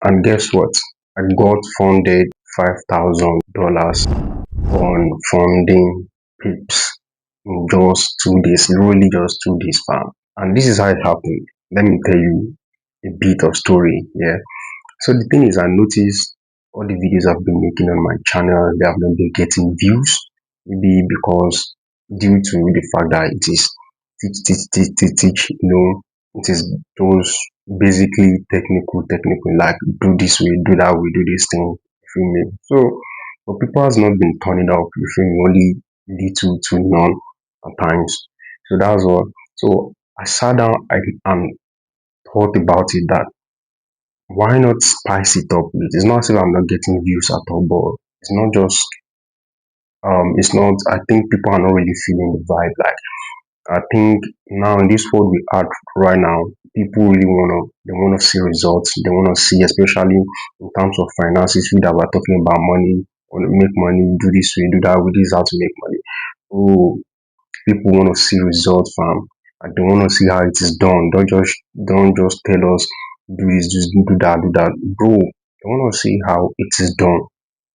And guess what? I got funded $5,000 on funding pips in just 2 days, literally just 2 days, fam. And this is how it happened. Let me tell you a bit of story. Yeah. So the thing is, I noticed all the videos I've been making on my channel, they have not been getting views. Maybe because due to the fact that it is teach, it is those basically technical, like do this way, do that way, do this thing, you feel me? So, but people has not been turning up, you feel me, only little to none at times. So that's all. So I sat down and thought about it that why not spice it up with, it's not as if I'm not getting views at all, but it's not just it's not, I think people are not really feeling the vibe. Like I think now in this world we are right now, people really they wanna see results. They wanna see, especially in terms of finances, we that we're talking about money, wanna make money, do this way, do that way, this is how to make money. Oh, people wanna see results, fam. And they wanna see how it is done. Don't just tell us do this, just do that. Bro, they wanna see how it is done.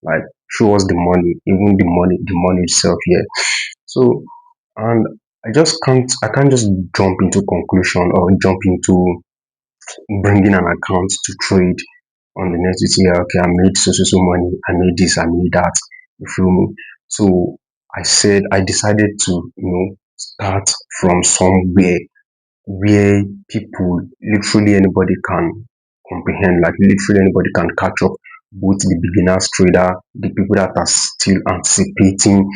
Like show us the money, even the money itself, yeah. So, and I can't just jump into conclusion or jump into bringing an account to trade on the next day. Okay, I made so money, I made this, I made that. You feel me? So I decided to start from somewhere where people, literally anybody can comprehend, like literally anybody can catch up, both the beginners trader, the people that are still anticipating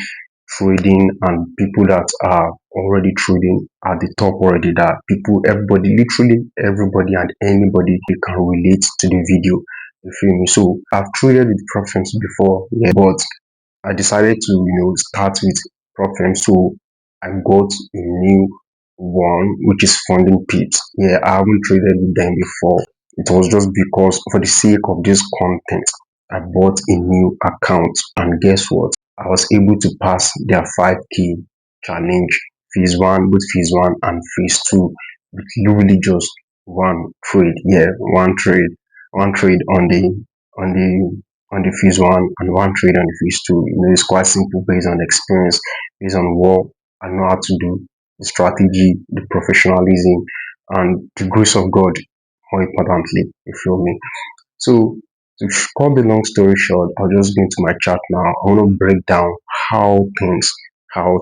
trading, and people that are already trading at the top already, that people, everybody, literally everybody and anybody can relate to the video, you feel me? So I've traded with preference before, yeah, but I decided to start with preference. So I got a new one, which is funding pips. Yeah, I haven't traded with them before. It was just because for the sake of this content, I bought a new account, and guess what? I was able to pass their 5K challenge, phase one, both phase one and phase two, with literally just one trade. Yeah, one trade on the on the phase one and one trade on the phase two. It's quite simple based on experience, based on what I know how to do, the strategy, the professionalism, and the grace of God, more importantly, you feel me? So, to cut the long story short, I'll just go into my chart now. I want to break down how things, how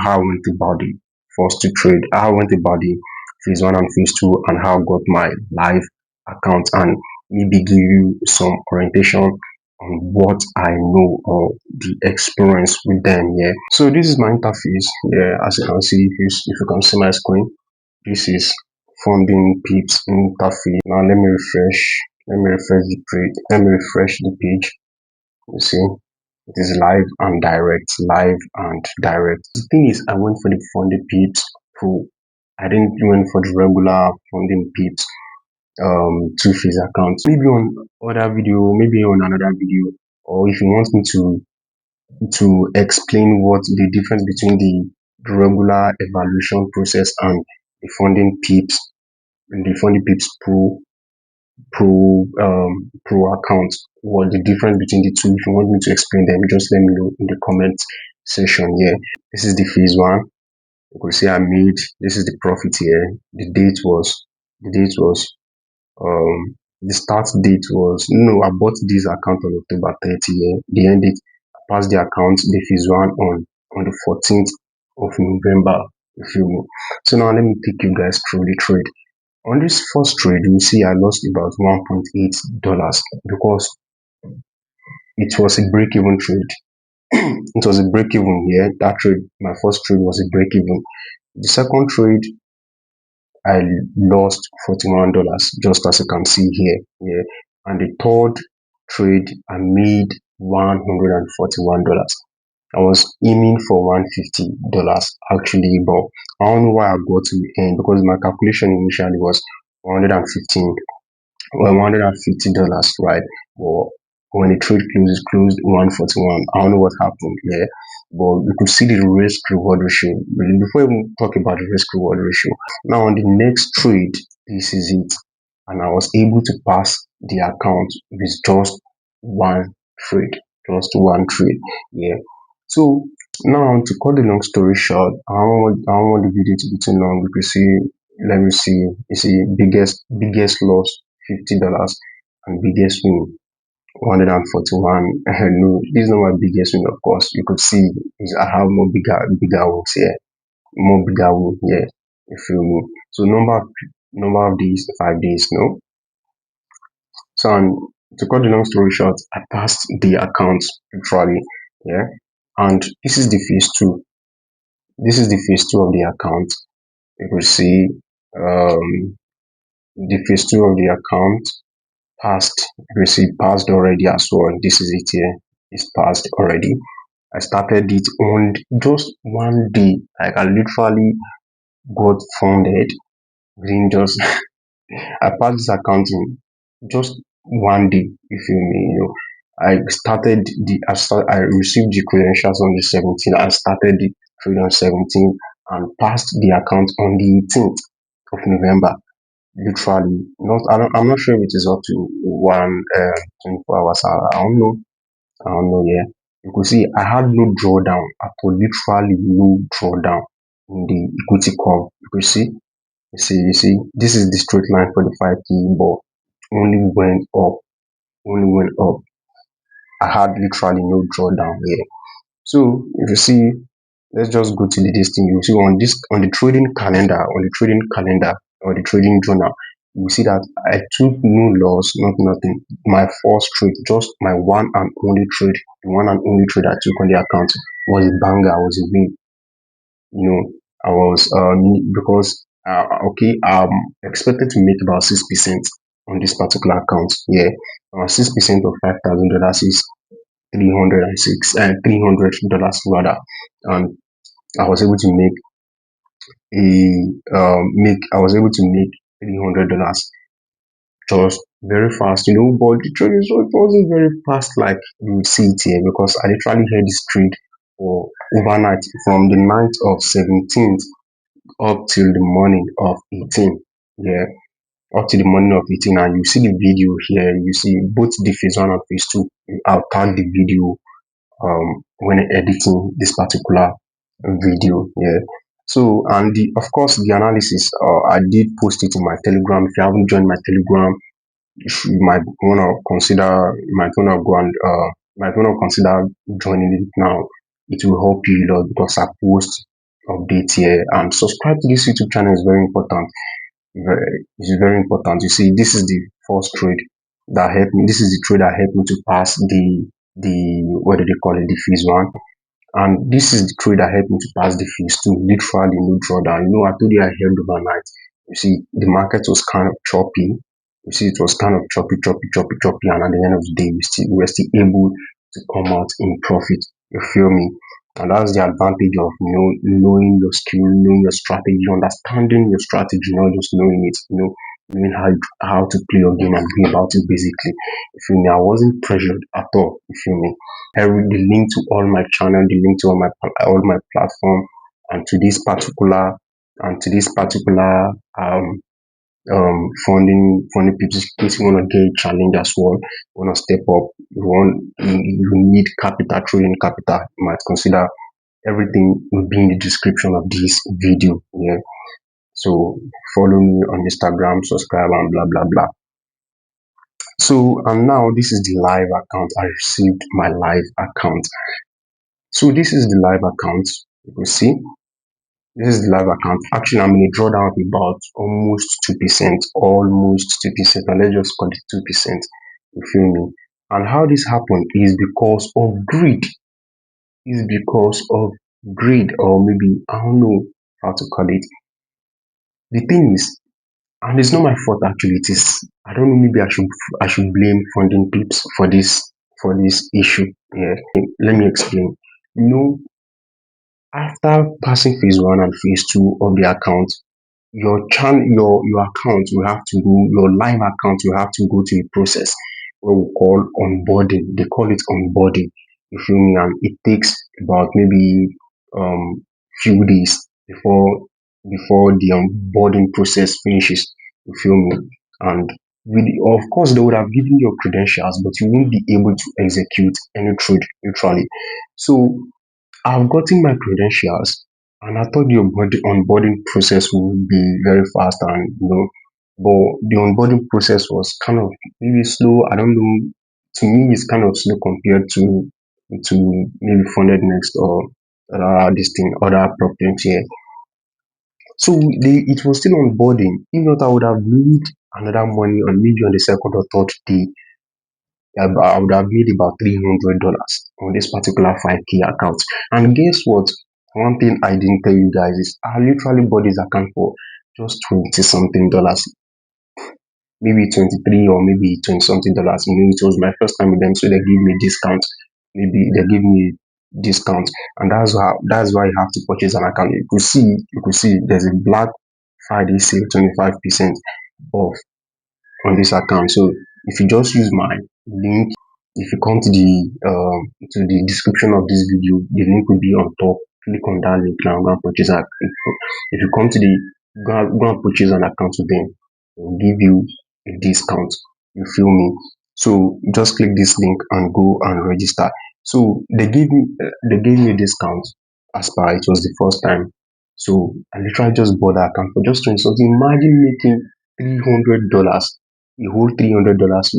I went about the first to trade, how I went about the phase one and phase two, and how I got my live account, and maybe give you some orientation on what I know or the experience with them. Yeah. So this is my interface. Yeah, as you can see, if you can see my screen, this is funding pips interface. Now let me refresh. Let me refresh the page. You see, it is live and direct. Live and direct. The thing is, I went for the funding pips pro. I didn't went for the regular funding pips two phase account. Maybe on other video, maybe on another video, or if you want me to explain what the difference between the regular evaluation process and the funding pips pro account, what the difference between the two. If you want me to explain them, just let me know in the comment section here. This is the phase one. You could see I made, this is the profit here. The date was the start date was, I bought this account on October 30. Yeah. The end date, I passed the account, the phase one, on the 14th of November, you feel me? So now let me take you guys through the trade. On this first trade, you see I lost about $1.8 because it was a break-even trade. It was a break-even here. That trade, my first trade was a break-even. The second trade, I lost $41, just as you can see here. Yeah. And the third trade, I made $141. I was aiming for $150 actually, but I don't know why I got to the end, because my calculation initially was 115 $150, right? But when the trade closed, it closed 141. I don't know what happened there, but you could see the risk reward ratio. Before we even talk about the risk reward ratio, now on the next trade, this is it. and I was able to pass the account with just one trade, just one trade. Yeah. So now, to cut the long story short, I don't want the video to be too long. You can see, let me see, you see, biggest loss $50 and biggest win 141. No, this is not my biggest win, of course. You could see I have more bigger wins here, more bigger win here. You feel me? So number of days, 5 days, no. So, and to cut the long story short, I passed the account literally, yeah. And this is the phase two. This is the phase two of the account. You will see the phase two of the account passed. You will see passed already as well. This is it here. It's passed already. I started it on just one day. Like I literally got funded within just I passed this account in just one day. You feel me? You know, I received the credentials on the 17th. I started the trade on 17th and passed the account on the 18th of November. Literally, I'm not sure if it is up to 24 hours. I don't know. I don't know. Yeah, you could see I had no drawdown at all. Literally no drawdown in the equity curve. You could see. You see, this is the straight line for the 5K, but only went up, only went up. I had literally no drawdown here. So if you see, let's just go to the this thing. You see on the trading calendar, or the trading journal, you see that I took no loss, not nothing. My first trade, just my one and only trade, the one and only trade I took on the account was a banger, was a win. You know, I was because okay, I'm expected to make about 6% on this particular account. Yeah, 6% of $5,000 is 300 dollars rather, and I was able to make I was able to make $300 just very fast, you know. But the trade it wasn't very fast like you would see it here, because I literally had this trade for overnight from the night of 17th up till the morning of 18. Yeah, up to the morning of 18, and you see the video here. You see both the phase one and phase two. I'll tag the video when editing this particular video. Yeah. So, and of course the analysis, I did post it in my Telegram. If you haven't joined my Telegram, you might want to consider, you might want to go and might want to consider joining it now. It will help you a lot, because I post updates here, and subscribe to this YouTube channel is very important. It's very important. You see, this is the first trade that helped me. This is the trade that helped me to pass the what do they call it, the phase one, and this is the trade that helped me to pass the phase two. Literally no drawdown. You know, I told you I held overnight. You see, the market was kind of choppy. You see, it was kind of choppy, and at the end of the day, we were still able to come out in profit. You feel me? And that's the advantage of, you know, knowing your skill, knowing your strategy, understanding your strategy, not just knowing it. You know, knowing how to play your game and go about it. Basically, you feel me? I wasn't pressured at all. You feel me? The link to all my channel, the link to all my platform, and to this particular funding people, in case you want to get a challenge as well, you want to step up, you need capital, trading capital, you might consider. Everything will be in the description of this video. Yeah. So follow me on Instagram, subscribe, and blah blah blah. So, and now this is the live account. I received my live account. So this is the live account. You can see this is the live account. Actually, I'm in a drawdown of about almost 2%, almost 2%, and let's just call it 2%. You feel me? And how this happened is because of greed. Is because of greed, or maybe I don't know how to call it. The thing is, and it's not my fault actually. It is, I don't know. Maybe I should blame Fundingpips for this issue. Yeah. Let me explain. You know, after passing phase one and phase two of the account, your account will have to go, your live account will have to go to a process what we call onboarding. They call it onboarding. You feel me? And it takes about maybe few days before the onboarding process finishes. You feel me? and of course they would have given you your credentials, but you won't be able to execute any trade literally. So I've gotten my credentials, and I thought the onboarding process would be very fast, and but the onboarding process was kind of really slow. I don't know. To me, it's kind of slow compared to maybe Funded Next or this thing, other problems here. So it was still onboarding. If not, I would have made another money on maybe on the second or third day. I would have made about $300 on this particular 5K account. And guess what? One thing I didn't tell you guys is I literally bought this account for just 20 something dollars, maybe 23 or maybe 20 something dollars. It was my first time with them, so they give me discount. Maybe they give me discount, and that's why you have to purchase an account. You could see there's a Black Friday sale, 25% off on this account. So if you just use my link, if you come to the description of this video, the link will be on top. Click on that link now, go and purchase an account. If you come to the go and purchase an account with them, they'll give you a discount. You feel me? So just click this link and go and register. So they gave me a discount as per it was the first time. So I literally just bought that account for just 20 something. Imagine making $300, a whole $300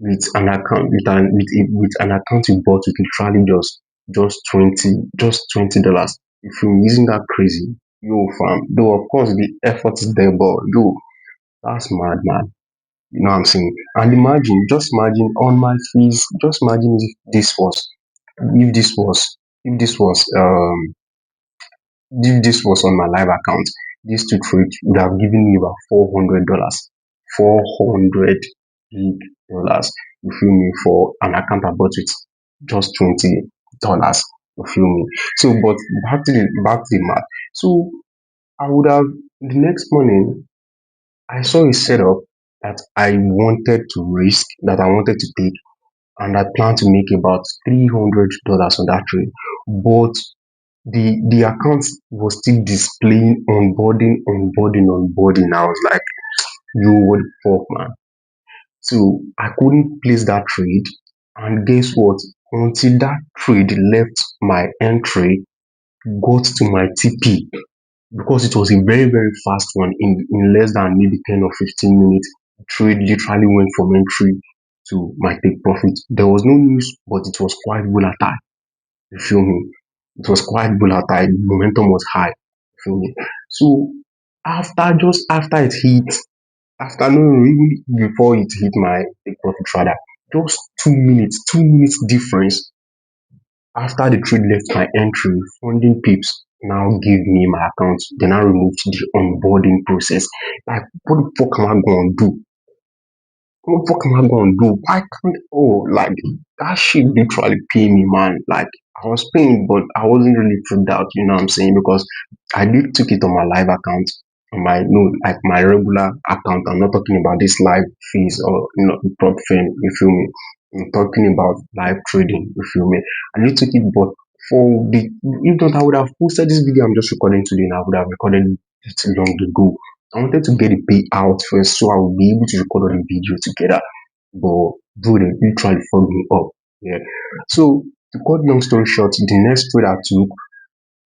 with an account with an account you bought with literally just $20. If you're using that crazy, yo fam, though of course the effort is there, but yo, that's mad, man. You know what I'm saying? And just imagine on my fees, just imagine if this was on my live account, these two trades would have given me about $400. $400. You feel me? For an account I bought with just $20. You feel me? So, but back to the math. So I would have the next morning I saw a setup that I wanted to risk, that I wanted to take, and I planned to make about $300 on that trade. But the account was still displaying onboarding, onboarding, onboarding. I was like, you what the fuck, man. So I couldn't place that trade. And guess what? Until that trade left my entry, got to my TP, because it was a very, very fast one in less than maybe 10 or 15 minutes. Trade literally went from entry to my take profit. There was no news, but it was quite volatile. You feel me? It was quite volatile. Momentum was high. You feel me? So just after it hit, after no, even before it hit my take profit rather, just 2 minutes difference after the trade left my entry, Fundingpips now give me my account. They now removed the onboarding process. Like, what the fuck am I gonna do? What the fuck am I gonna do? Why can't like that shit literally pay me, man. Like I was paying, but I wasn't really freaked out, you know what I'm saying? Because I did took it on my live account, on my no, like my regular account. I'm not talking about this live fees or prop firm, you feel me? I'm talking about live trading, you feel me? I did took it, but for the if not, I would have posted this video I'm just recording today, and I would have recorded it long ago. I wanted to get the payout first so I would be able to record all the video together. But bro, they literally fucked me up. Yeah. So to cut long story short, the next trade I took,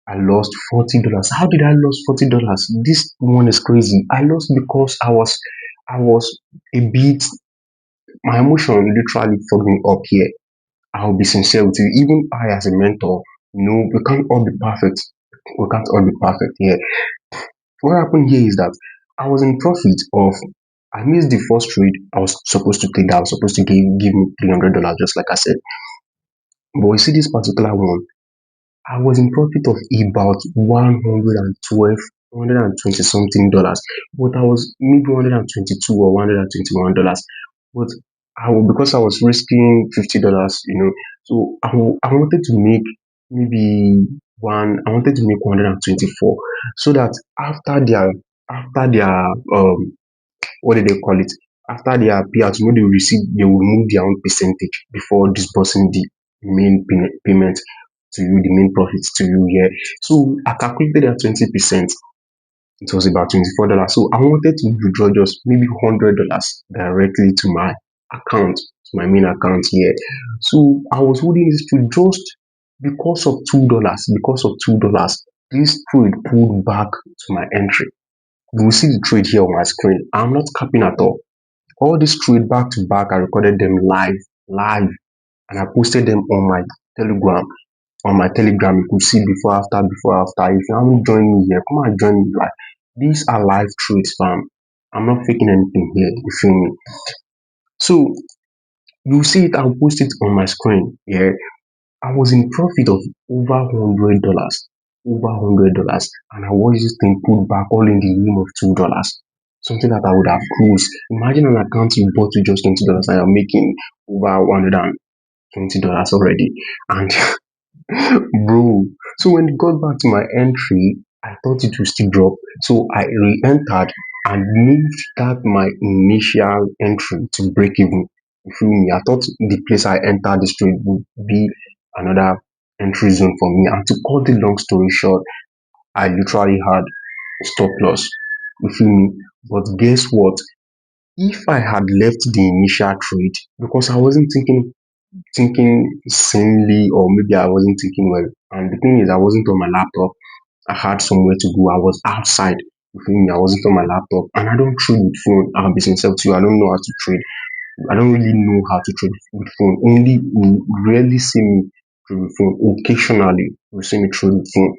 I lost $40. How did I lose $40? This one is crazy. I lost because I was a bit, my emotion literally fucked me up here. I'll be sincere with you. Even I as a mentor, we can't all be perfect. We can't all be perfect here. What happened here is that I was in profit of, I missed the first trade I was supposed to take, that was supposed to give me $300, just like I said. But you see, this particular one, I was in profit of about 112, 120 something dollars, but I was maybe 122 or $121. But because I was risking $50, so I wanted to make maybe I wanted to make 124, so that after their what do they call it? After their payout, they will remove their own percentage before disbursing the main payment to you, the main profits to you here. So I calculated at 20%. It was about $24. So I wanted to withdraw just maybe $100 directly to my account, to my main account here. So I was holding this trade just because of $2. Because of $2, this trade pulled back to my entry. You will see the trade here on my screen. I'm not capping at all. All this trade back to back, I recorded them live, and I posted them on my Telegram. On my Telegram, you could see before, after, before, after. If you haven't joined me here, come and join me. Like, these are live trades, fam. I'm not faking anything here. You feel me? So you see it. I'll post it on my screen. Yeah, I was in profit of over $100, and I watched this thing pulled back all in the name of $2. Something that I would have closed. Imagine an account you bought with just $20 and you're making over $120 already. And bro, so when it got back to my entry, I thought it would still drop. So I re-entered and moved that my initial entry to break even. You feel me? I thought the place I entered this trade would be another entry zone for me. And to cut the long story short, I literally had stop loss. You feel me? But guess what? If I had left the initial trade, because I wasn't thinking sanely, or maybe I wasn't thinking well. And the thing is, I wasn't on my laptop. I had somewhere to go. I was outside. You feel me? I wasn't on my laptop, and I don't trade with phone. I'll be sincere to you. I don't know how to trade. I don't really know how to trade with phone. Only you rarely see me trade with phone. Occasionally, you see me trade with phone.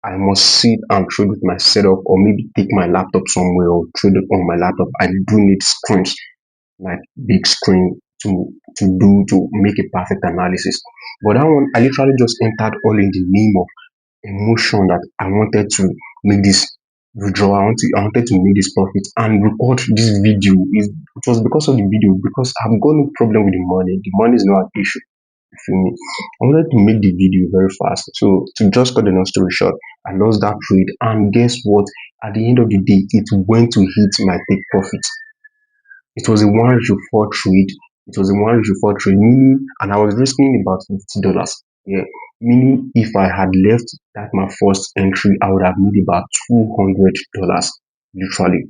I must sit and trade with my setup, or maybe take my laptop somewhere or trade it on my laptop. I do need screens, like big screen, to make a perfect analysis. But that one, I literally just entered all in the name of emotion that I wanted to make this withdraw. I wanted to make this profit and record this video. It was because of the video, because I've got no problem with the money. The money is not an issue. You feel me? I wanted to make the video very fast. So to just cut the long story short, I lost that trade, and guess what? At the end of the day, it went to hit my take profit. It was a 1 to 4 trade. It was a 1 to 4 trade, meaning, and I was risking about $50. Yeah, meaning if I had left that my first entry, I would have made about $200. Literally,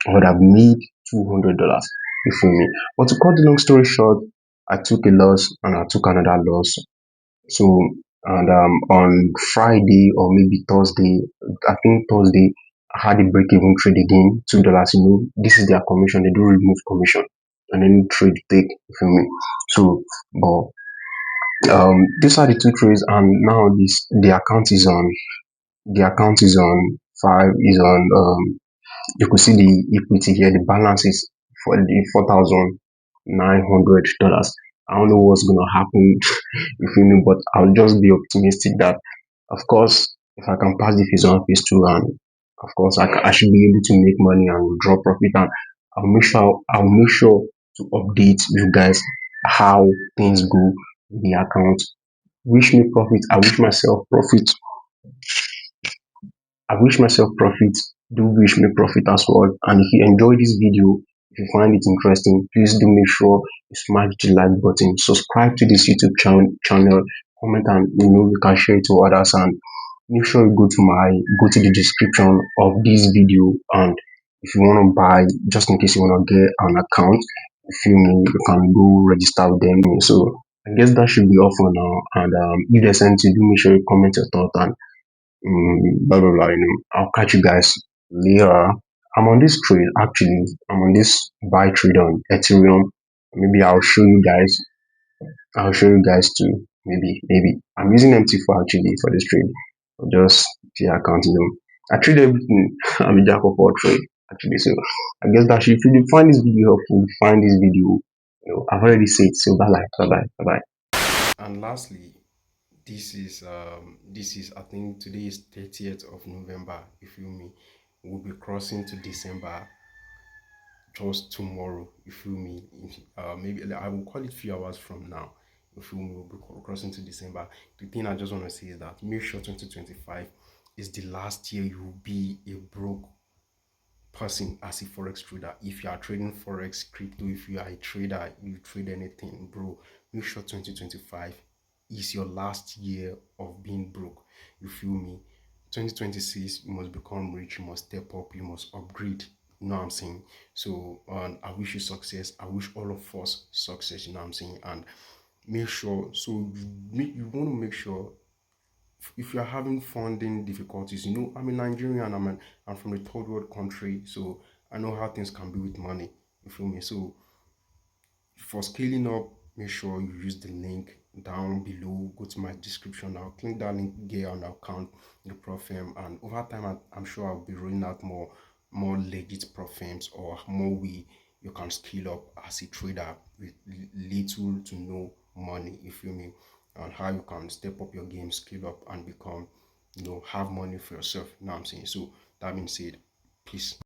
I would have made $200. You feel me? But to cut the long story short, I took a loss and I took another loss. So, and on Friday or maybe Thursday, I think Thursday, I had a break even trade again, $2. You know, this is their commission. They do remove commission and any trade you take. You feel me? So, but these are the two trades, and now this the account is on five is on you could see the equity here. The balance is for the $4,900. I don't know what's gonna happen. You feel me? But I'll just be optimistic that, of course, if I can pass the phase one, phase two, and of course, I should be able to make money and draw profit. And I'll make sure to update you guys how things go in the account. Wish me profit. I wish myself profit. I wish myself profit. Do wish me profit as well. And if you enjoy this video, if you find it interesting, please do make sure you smash the like button, subscribe to this YouTube channel, comment, and you can share it to others. And make sure you go to the description of this video, and if you want to buy, just in case you want to get an account, you feel me, you can go register with them. So I guess that should be all for now. And if there's anything, do make sure you comment your thought, and blah blah blah. I'll catch you guys later. I'm on this trade actually. I'm on this buy trade on Ethereum. Maybe I'll show you guys too. Maybe I'm using MT4 actually for this trade. Just the account, I trade everything. I'm a jack of all trade actually. So I guess that if you find this video helpful, find this video. I've already said so. Bye bye. And lastly, this is I think today is 30th of November. If you me, we'll be crossing to December just tomorrow. You feel me? Maybe I will call it few hours from now. You feel me? We'll be crossing to December. The thing I just want to say is that make sure 2025 is the last year you will be a broke person as a forex trader. If you are trading forex, crypto, if you are a trader, you trade anything, bro, make sure 2025 is your last year of being broke. You feel me? 2026, you must become rich, you must step up, you must upgrade. You know what I'm saying? So I wish you success. I wish all of us success, you know what I'm saying? And make sure, so you want to make sure if you're having funding difficulties, I'm a Nigerian, I'm from a third world country, so I know how things can be with money. You feel me? So for scaling up, make sure you use the link down below. Go to my description. I'll click that link here and I'll count the prop firm. And over time, I'm sure I'll be rolling out more legit prop firms or more way you can scale up as a trader with little to no money. You feel me? And how you can step up your game, scale up, and become, have money for yourself. You know what I'm saying? So that being said, peace.